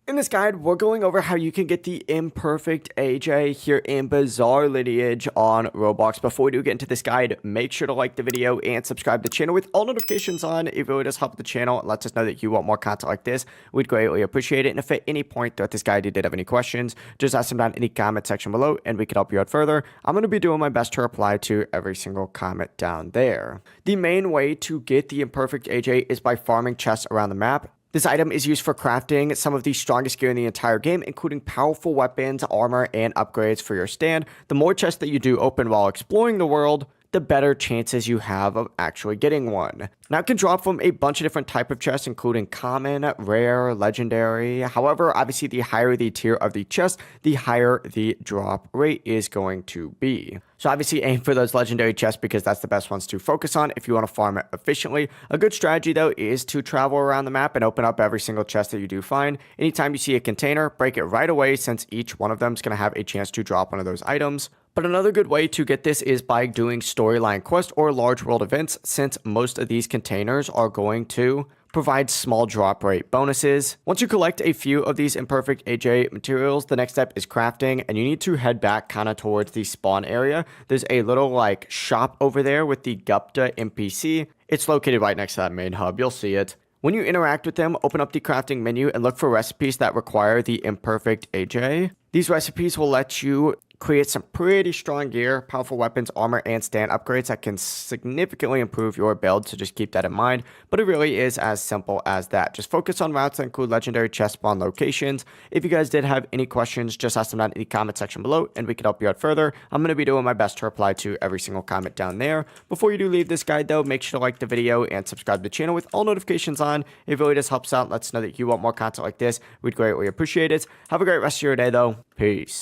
In this guide, we're going over how you can get the Imperfect AJ here in Bizarre Lineage on Roblox. Before we do get into this guide, make sure to like the video and subscribe to the channel with all notifications on. It really does help the channel and lets us know that you want more content like this. We'd greatly appreciate it. And if at any point throughout this guide you did have any questions, just ask them down in the comment section below and we can help you out further. I'm going to be doing my best to reply to every single comment down there. The main way to get the Imperfect AJ is by farming chests around the map. This item is used for crafting some of the strongest gear in the entire game, including powerful weapons, armor, and upgrades for your stand. The more chests that you do open while exploring the world, the better chances you have of actually getting one. Now, it can drop from a bunch of different type of chests, including common, rare, legendary. However, obviously, the higher the tier of the chest, the higher the drop rate is going to be. So obviously aim for those legendary chests because that's the best ones to focus on if you want to farm it efficiently. A good strategy though is to travel around the map and open up every single chest that you do find. Anytime you see a container, break it right away since each one of them is going to have a chance to drop one of those items. But another good way to get this is by doing storyline quests or large world events, since most of these containers are going to provide small drop rate bonuses. Once you collect a few of these Imperfect AJ materials, the next step is crafting, and you need to head back kind of towards the spawn area. There's a little like shop over there with the Gupta NPC. It's located right next to that main hub. You'll see it. When you interact with them, open up the crafting menu and look for recipes that require the Imperfect AJ. These recipes will let you create some pretty strong gear, powerful weapons, armor, and stand upgrades that can significantly improve your build, so just keep that in mind. But it really is as simple as that. Just focus on routes that include legendary chest spawn locations. If you guys did have any questions, just ask them down in the comment section below and we can help you out further. I'm going to be doing my best to reply to every single comment down there. Before you do leave this guide though, make sure to like the video and subscribe to the channel with all notifications on. It really just helps out. Lets us know that you want more content like this. We'd greatly appreciate it. Have a great rest of your day though. Peace.